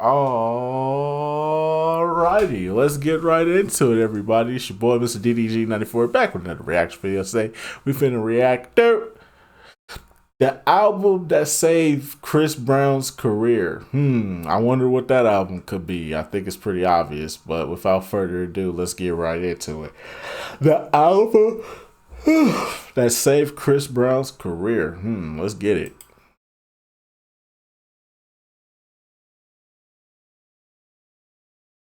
Alrighty, let's get right into it, everybody. It's your boy, Mr. DDG94, back with another reaction video. Today, we finna react to the album that saved Chris Brown's career. I wonder what that album could be. I think it's pretty obvious, but without further ado, let's get right into it. The album that saved Chris Brown's career. Let's get it.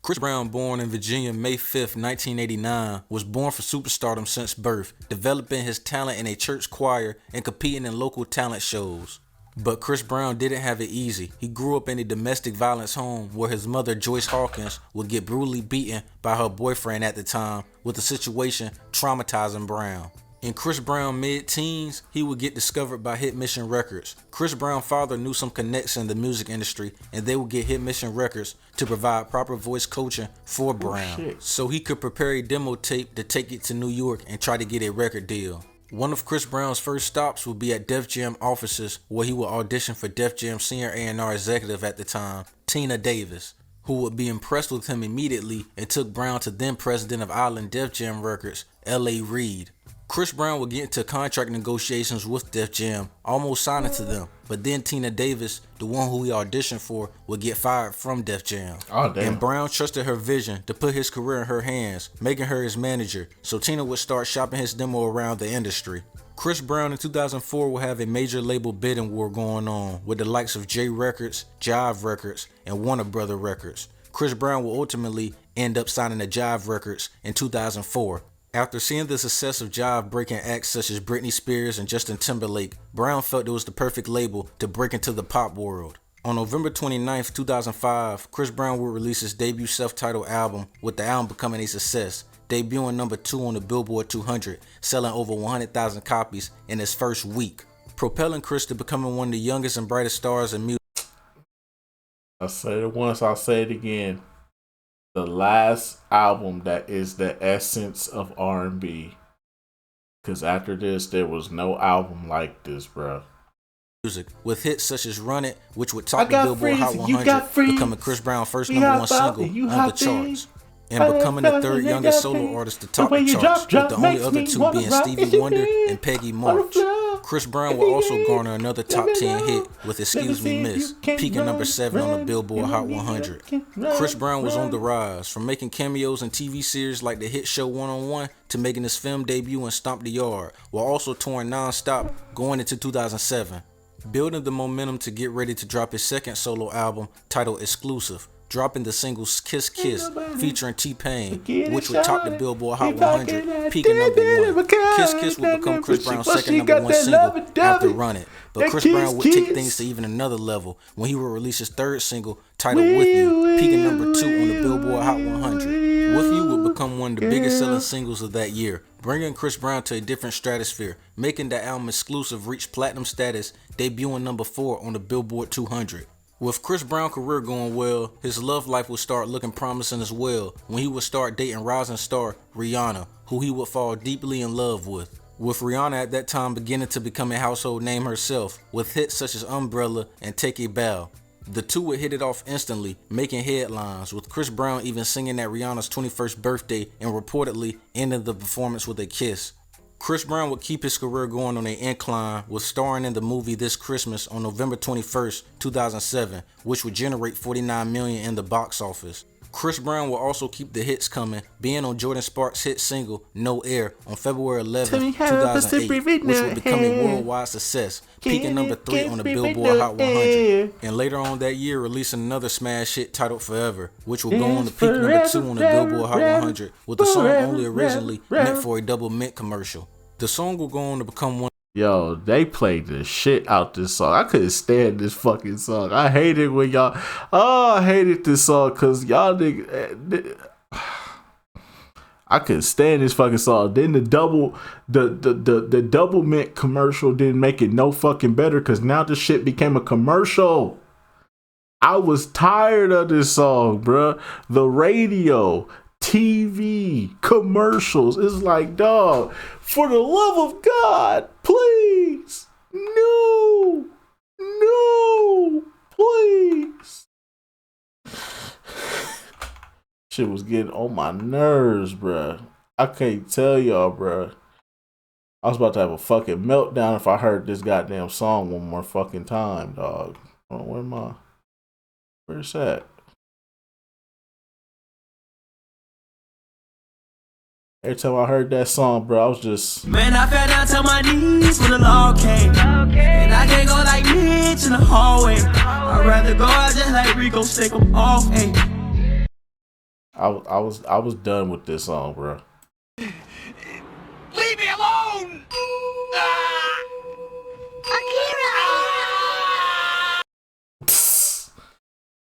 Chris Brown, born in Virginia May 5th, 1989, was born for superstardom since birth, developing his talent in a church choir and competing in local talent shows. But Chris Brown didn't have it easy. He grew up in a domestic violence home where his mother, Joyce Hawkins, would get brutally beaten by her boyfriend at the time, with the situation traumatizing Brown. In Chris Brown's mid-teens, he would get discovered by Hit Mission Records. Chris Brown's father knew some connects in the music industry, and they would get Hit Mission Records to provide proper voice coaching for Brown, so he could prepare a demo tape to take it to New York and try to get a record deal. One of Chris Brown's first stops would be at Def Jam offices, where he would audition for Def Jam senior A&R executive at the time, Tina Davis, who would be impressed with him immediately and took Brown to then president of Island Def Jam Records, L.A. Reid. Chris Brown would get into contract negotiations with Def Jam, almost signing to them, but then Tina Davis, the one who he auditioned for, would get fired from Def Jam. Oh, damn. And Brown trusted her vision to put his career in her hands, making her his manager, so Tina would start shopping his demo around the industry. Chris Brown in 2004 will have a major label bidding war going on with the likes of J Records, Jive Records, and Warner Brother Records. Chris Brown will ultimately end up signing to Jive Records in 2004. After seeing the success of Jive breaking acts such as Britney Spears and Justin Timberlake, Brown felt it was the perfect label to break into the pop world. On November 29, 2005, Chris Brown would release his debut self-titled album, with the album becoming a success, debuting number 2 on the Billboard 200, selling over 100,000 copies in his first week, propelling Chris to becoming one of the youngest and brightest stars in music. I said it once, I'll say it again. The last album that is the essence of R&B. Because after this, there was no album like this, bro. Music, with hits such as Run It, which would top the Billboard Hot 100, becoming Chris Brown's first #1 single on the charts, and becoming the third youngest solo artist to top the charts, with the only other two being Stevie Wonder and Peggy March. Chris Brown will also garner another top 10 hit with Excuse Me Miss, peaking number 7 on the Billboard Hot 100. Chris Brown was on the rise, from making cameos in TV series like the hit show One on One to making his film debut in Stomp the Yard, while also touring non-stop going into 2007. Building the momentum to get ready to drop his second solo album titled Exclusive, dropping the singles Kiss Kiss featuring T-Pain, which would top the Billboard Hot 100, peaking number 1. Kiss Kiss would become Chris Brown's second #1 single after Run It, but Chris Brown would take things to even another level when he would release his third single titled With You, peaking number 2 on the Billboard Hot 100. With You would become one of the biggest selling singles of that year, bringing Chris Brown to a different stratosphere, making the album Exclusive reach platinum status, debuting number 4 on the Billboard 200. With Chris Brown's career going well, his love life would start looking promising as well when he would start dating rising star Rihanna, who he would fall deeply in love with. With Rihanna at that time beginning to become a household name herself, with hits such as Umbrella and Take a Bow. The two would hit it off instantly, making headlines, with Chris Brown even singing at Rihanna's 21st birthday and reportedly ending the performance with a kiss. Chris Brown would keep his career going on an incline, with starring in the movie This Christmas on November 21st, 2007, which would generate $49 million in the box office. Chris Brown will also keep the hits coming, being on Jordan Sparks' hit single No Air on February 11, 2008, which would become a worldwide success, peaking number 3 on the Billboard Hot 100, and later on that year releasing another smash hit titled Forever, which will go on to peak number 2 on the Billboard Hot 100, with the song only originally meant for a double mint commercial. The song will go on to become one. Yo, they played the shit out this song. I couldn't stand this fucking song. I hated when y'all. Oh, I hated this song because y'all nigga. I couldn't stand this fucking song. Then the double mint commercial didn't make it no fucking better because now the shit became a commercial. I was tired of this song, bruh. The radio, TV, commercials. It's like, dog, for the love of God, please. No. No. Please. Shit was getting on my nerves, bruh. I can't tell y'all, bruh. I was about to have a fucking meltdown if I heard this goddamn song one more fucking time, dog. Where's that? Every time I heard that song, bro, I was just... Man, I fell down to my knees when the law came. And I can't go like bitch in the hallway. I'd rather go out just like Rico, stick them off, hey. I was done with this song, bro. Leave me alone!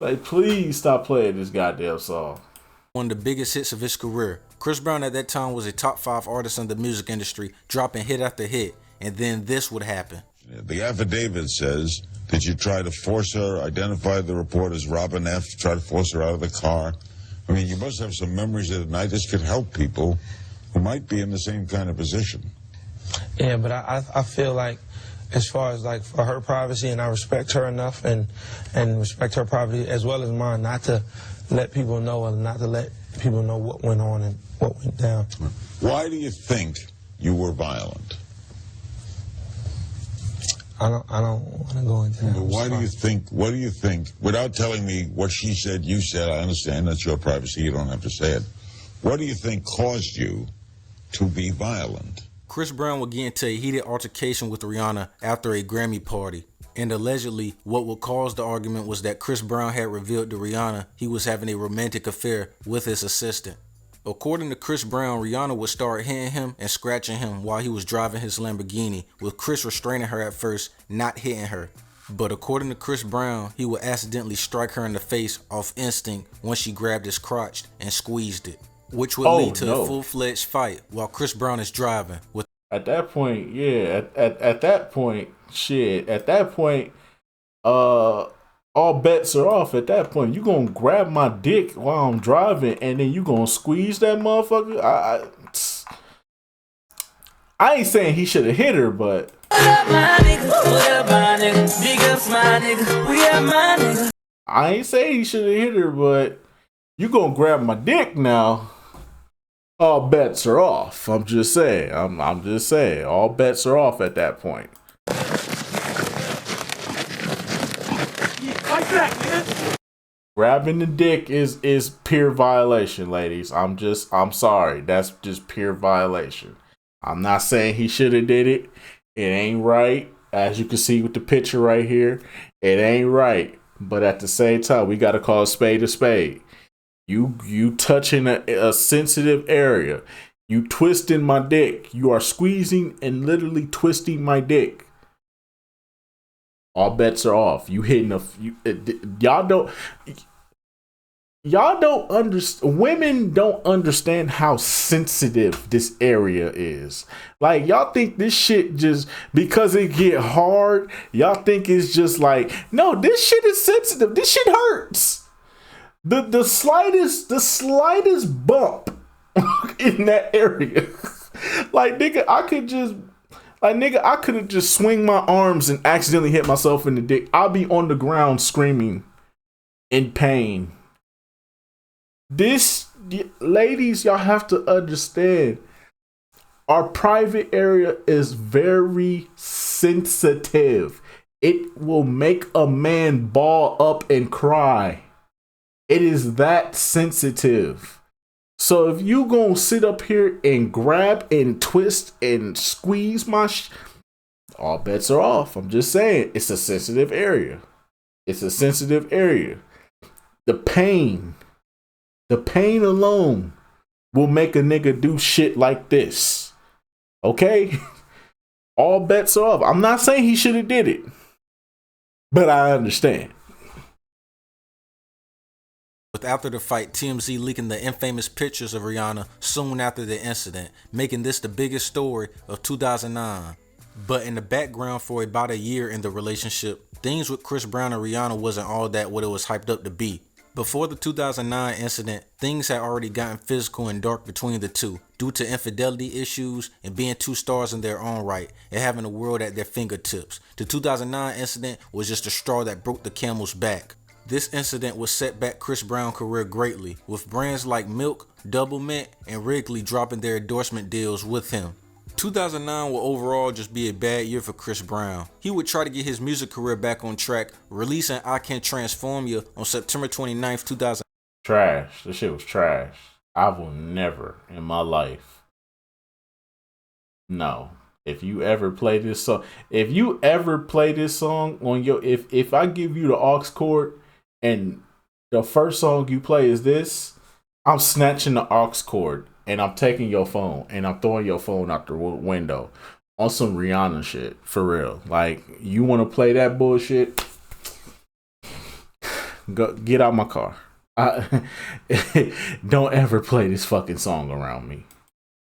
Like, please stop playing this goddamn song. One of the biggest hits of his career. Chris Brown at that time was a top 5 artist in the music industry, dropping hit after hit, and then this would happen. The affidavit says that you try to force her, identify the report as Robin F., try to force her out of the car. I mean, you must have some memories of the night. This could help people who might be in the same kind of position. Yeah, but I feel like, as far as like for her privacy, and I respect her enough and respect her privacy as well as mine, not to let people know or not to let people know what went on and what went down. Why do you think you were violent? I don't want to go into that. But what do you think, without telling me what she said, you said, I understand that's your privacy, you don't have to say it. What do you think caused you to be violent? Chris Brown would get into a heated altercation with Rihanna after a Grammy party. And allegedly, what would cause the argument was that Chris Brown had revealed to Rihanna he was having a romantic affair with his assistant. According to Chris Brown, Rihanna would start hitting him and scratching him while he was driving his Lamborghini, with Chris restraining her at first, not hitting her. But according to Chris Brown, he would accidentally strike her in the face off instinct once she grabbed his crotch and squeezed it, which would lead to a full-fledged fight while Chris Brown is driving. At that point, yeah, at that point, all bets are off at that point. You gonna grab my dick while I'm driving, and then you gonna squeeze that motherfucker? I ain't saying he should have hit her, but I ain't saying he should have hit her, but you gonna grab my dick now? All bets are off. I'm just saying. I'm just saying. All bets are off at that point. Grabbing the dick is pure violation, ladies. I'm sorry. That's just pure violation. I'm not saying he should have did it. It ain't right. As you can see with the picture right here, it ain't right. But at the same time, we gotta call a spade a spade. You touching a sensitive area. You twisting my dick. You are squeezing and literally twisting my dick. All bets are off. You hitting y'all don't understand. Women don't understand how sensitive this area is. Like, y'all think this shit just because it get hard, y'all think it's just like, no, this shit is sensitive. This shit hurts. The slightest bump in that area. Like, nigga, I could have just swing my arms and accidentally hit myself in the dick. I'll be on the ground screaming in pain. Ladies, y'all have to understand. Our private area is very sensitive. It will make a man ball up and cry. It is that sensitive. So if you gonna sit up here and grab and twist and squeeze my all bets are off. I'm just saying, it's a sensitive area. It's a sensitive area. The pain alone will make a nigga do shit like this. Okay? All bets are off. I'm not saying he should have did it, but I understand. With after the fight, TMZ leaking the infamous pictures of Rihanna soon after the incident, making this the biggest story of 2009. But in the background for about a year in the relationship, things with Chris Brown and Rihanna wasn't all that what it was hyped up to be. Before the 2009 incident, things had already gotten physical and dark between the two due to infidelity issues and being two stars in their own right and having the world at their fingertips. The 2009 incident was just a straw that broke the camel's back. This incident would set back Chris Brown's career greatly, with brands like Milk, Double Mint, and Wrigley dropping their endorsement deals with him. 2009 will overall just be a bad year for Chris Brown. He would try to get his music career back on track, releasing I Can Transform Ya on September 29th, 2000. Trash. This shit was trash. I will never in my life. No. If you ever play this song on your, if I give you the aux cord and the first song you play is this, I'm snatching the aux cord and I'm taking your phone and I'm throwing your phone out the window on some Rihanna shit, for real. Like, you want to play that bullshit? Go get out my car. Don't ever play this fucking song around me.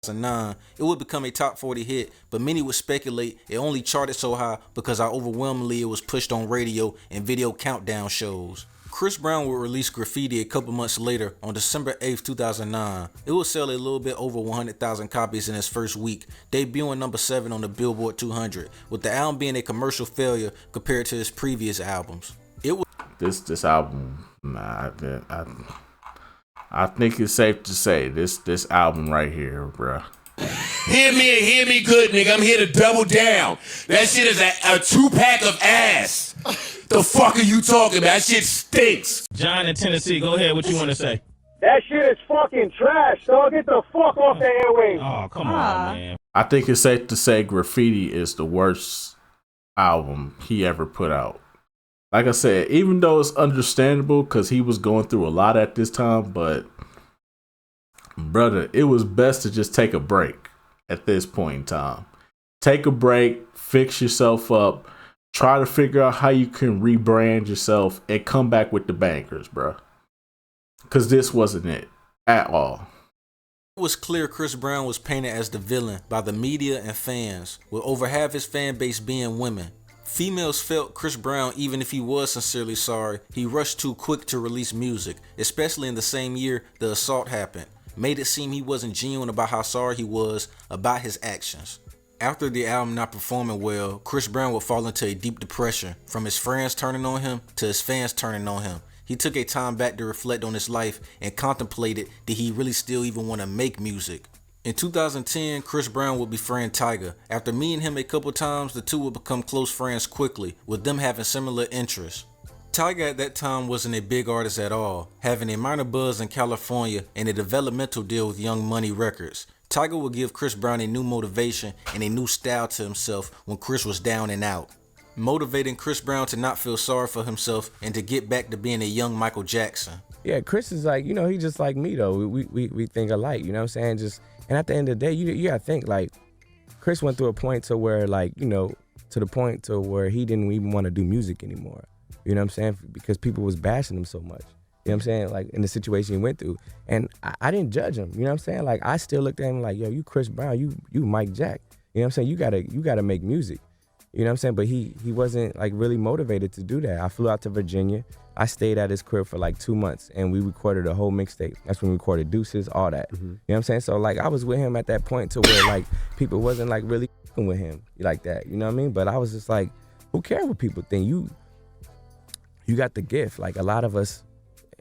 2009, it would become a top 40 hit, but many would speculate it only charted so high because how overwhelmingly it was pushed on radio and video countdown shows. Chris Brown would release Graffiti a couple months later on December 8th, 2009. It would sell a little bit over 100,000 copies in its first week, debuting number 7 on the Billboard 200, with the album being a commercial failure compared to his previous albums. This album, I think it's safe to say this album right here, bruh. Hear me good, nigga. I'm here to double down. That shit is a 2-pack of ass. The fuck are you talking about? That shit stinks. John in Tennessee, go ahead. What you want to say? That shit is fucking trash, dog. Get the fuck off the airwaves. Oh, come on, man. I think it's safe to say Graffiti is the worst album he ever put out. Like I said, even though it's understandable because he was going through a lot at this time, but brother, it was best to just take a break at this point in time. Take a break, fix yourself up, try to figure out how you can rebrand yourself and come back with the bangers, bro. Because this wasn't it at all. It was clear Chris Brown was painted as the villain by the media and fans, with over half his fan base being women. Females felt Chris Brown, even if he was sincerely sorry, he rushed too quick to release music, especially in the same year the assault happened. Made it seem he wasn't genuine about how sorry he was about his actions. After the album not performing well, Chris Brown would fall into a deep depression, from his friends turning on him to his fans turning on him. He took a time back to reflect on his life and contemplated, did he really still even want to make music? In 2010, Chris Brown would befriend Tyga. After meeting him a couple times, the two would become close friends quickly, with them having similar interests. Tyga at that time wasn't a big artist at all, having a minor buzz in California and a developmental deal with Young Money Records. Tyga would give Chris Brown a new motivation and a new style to himself when Chris was down and out, motivating Chris Brown to not feel sorry for himself and to get back to being a young Michael Jackson. Yeah, Chris is like, he just like me though. We think alike, you know what I'm saying? And at the end of the day, you gotta think, like, Chris went through a point to where, like, to the point to where he didn't even want to do music anymore. You know what I'm saying? Because people was bashing him so much. You know what I'm saying? Like, in the situation he went through. And I didn't judge him. You know what I'm saying? Like, I still looked at him like, yo, you Chris Brown, you Mike Jack. You know what I'm saying? You gotta make music. You know what I'm saying? But he wasn't, like, really motivated to do that. I flew out to Virginia. I stayed at his crib for like 2 months and we recorded a whole mixtape. That's when we recorded Deuces, all that. You know what I'm saying? So like I was with him at that point to where like people wasn't like really with him like that. You know what I mean? But I was just like, who cares what people think? You got the gift. Like a lot of us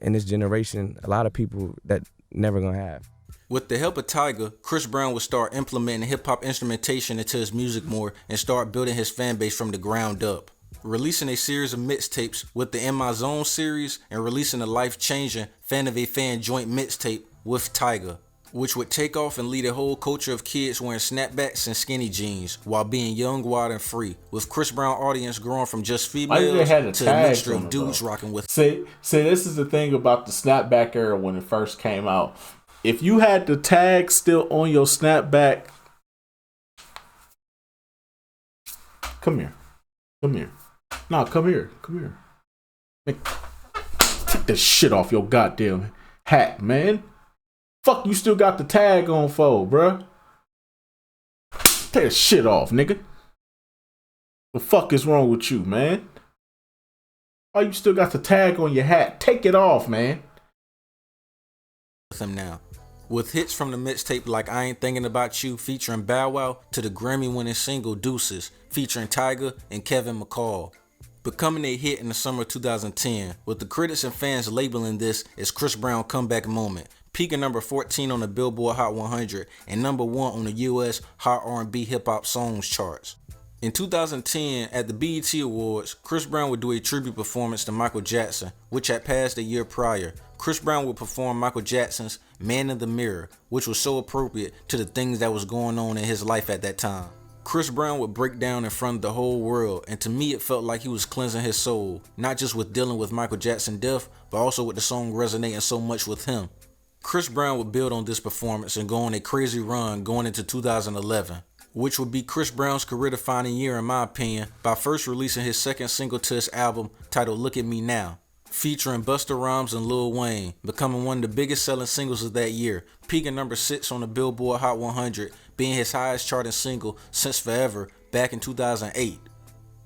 in this generation, a lot of people that never gonna have. With the help of Tyga, Chris Brown would start implementing hip-hop instrumentation into his music more and start building his fan base from the ground up. Releasing a series of mixtapes with the In My Zone series and releasing a life-changing Fan of a Fan joint mixtape with Tyga, which would take off and lead a whole culture of kids wearing snapbacks and skinny jeans while being young, wild, and free, with Chris Brown audience growing from just females to a mixture of dudes rocking with. See, this is the thing about the snapback era when it first came out. If you had the tag still on your snapback, come here. No, come here. Take that shit off your goddamn hat, man. Fuck, you still got the tag on for, bruh. Take that shit off, nigga. The fuck is wrong with you, man? Why you still got the tag on your hat? Take it off, man. With him now. With hits from the mixtape like I Ain't Thinking About You featuring Bow Wow to the Grammy-winning single Deuces featuring Tyga and Kevin McCall. becoming a hit in the summer of 2010, with the critics and fans labeling this as Chris Brown comeback moment, peaking number 14 on the Billboard Hot 100 and number 1 on the US Hot R&B Hip Hop Songs charts. In 2010, at the BET Awards, Chris Brown would do a tribute performance to Michael Jackson, which had passed a year prior. Chris Brown would perform Michael Jackson's Man in the Mirror, which was so appropriate to the things that was going on in his life at that time. Chris Brown would break down in front of the whole world, and to me it felt like he was cleansing his soul, not just with dealing with Michael Jackson's death, but also with the song resonating so much with him. Chris Brown would build on this performance and go on a crazy run going into 2011, which would be Chris Brown's career-defining year in my opinion, by first releasing his second single to his album titled Look at Me Now, featuring Busta Rhymes and Lil Wayne, becoming one of the biggest selling singles of that year, peaking number 6 on the Billboard Hot 100, being his highest charting single since Forever back in 2008.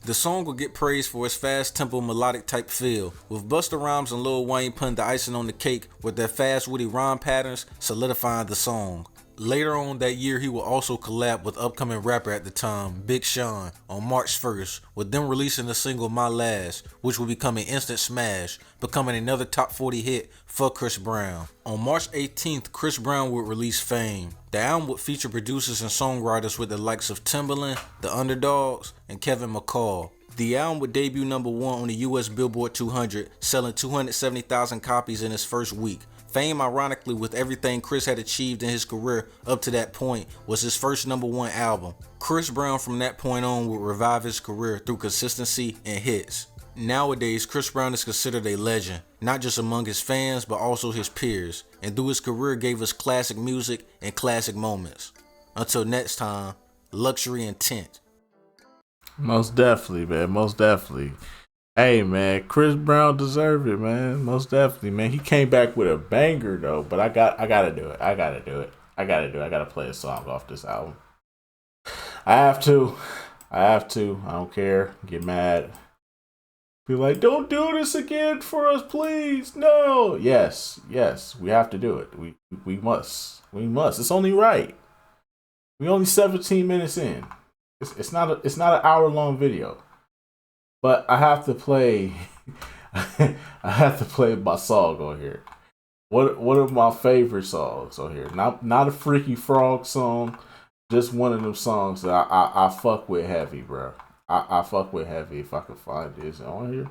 The song will get praised for its fast tempo melodic type feel, with Busta Rhymes and Lil Wayne putting the icing on the cake with their fast witty rhyme patterns solidifying the song. Later on that year, he will also collab with upcoming rapper at the time, Big Sean, on March 1st, with them releasing the single My Last, which will become an instant smash, becoming another top 40 hit for Chris Brown. On March 18th, Chris Brown would release Fame. The album would feature producers and songwriters with the likes of Timbaland, The Underdogs, and Kevin McCall. The album would debut number 1 on the US Billboard 200, selling 270,000 copies in its first week. Fame, ironically, with everything Chris had achieved in his career up to that point, was his first number 1 album. Chris Brown from that point on would revive his career through consistency and hits. Nowadays, Chris Brown is considered a legend, not just among his fans, but also his peers, and through his career gave us classic music and classic moments. Until next time, luxury intent. Most definitely, man. Most definitely. Hey, man, Chris Brown deserved it, man. Most definitely, man. He came back with a banger, though, but I gotta do it. I gotta play a song off this album. I have to. I don't care. Get mad. Be like, don't do this again for us, please. No. Yes. We have to do it. We must. It's only right. We only 17 minutes in. It's not an hour-long video. But I have to play my song on here. One of my favorite songs on here. Not a Freaky Frog song, just one of them songs that I fuck with heavy, bro. I fuck with heavy if I can find this on here.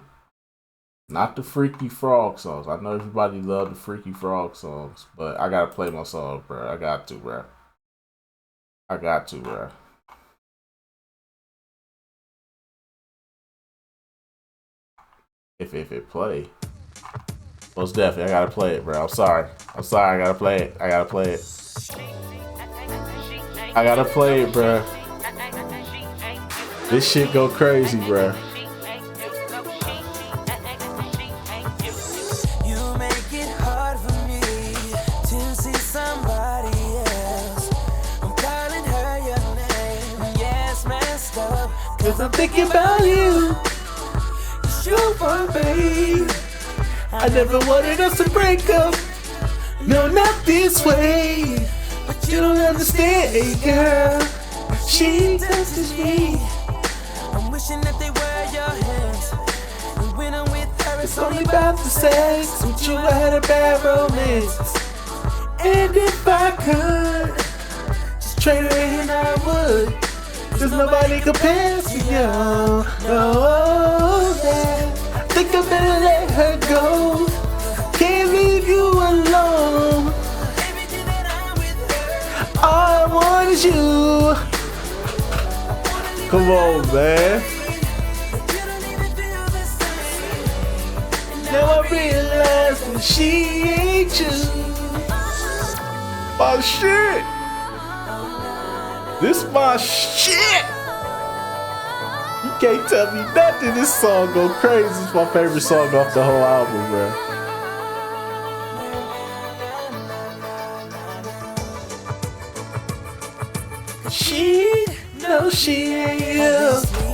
Not the Freaky Frog songs. I know everybody love the Freaky Frog songs, but I gotta play my song, bro. I got to, bro. If it play. Most definitely, I gotta play it, bro. I'm sorry, I gotta play it. I gotta play it, bro. This shit go crazy, bro. You make it hard for me to see somebody else. I'm calling her your name. Yes, messed up. 'Cause I'm thinking about you. Babe. I never wanted us to break up. No, not this way. But you don't understand, girl. She touches me. I'm wishing that they were your hands. And when I'm with her, it's only about the sex. With you, I had a bad romance. And if I could just trade her in, I would. 'Cause nobody compares to you. No, I think I better let her go. Can't leave you alone. All I want is you. Come on, man. Now I realize that she ain't you. My shit. This my shit. You can't tell me nothing. This song go crazy. It's my favorite song off the whole album, bro. She, no, she ain't you.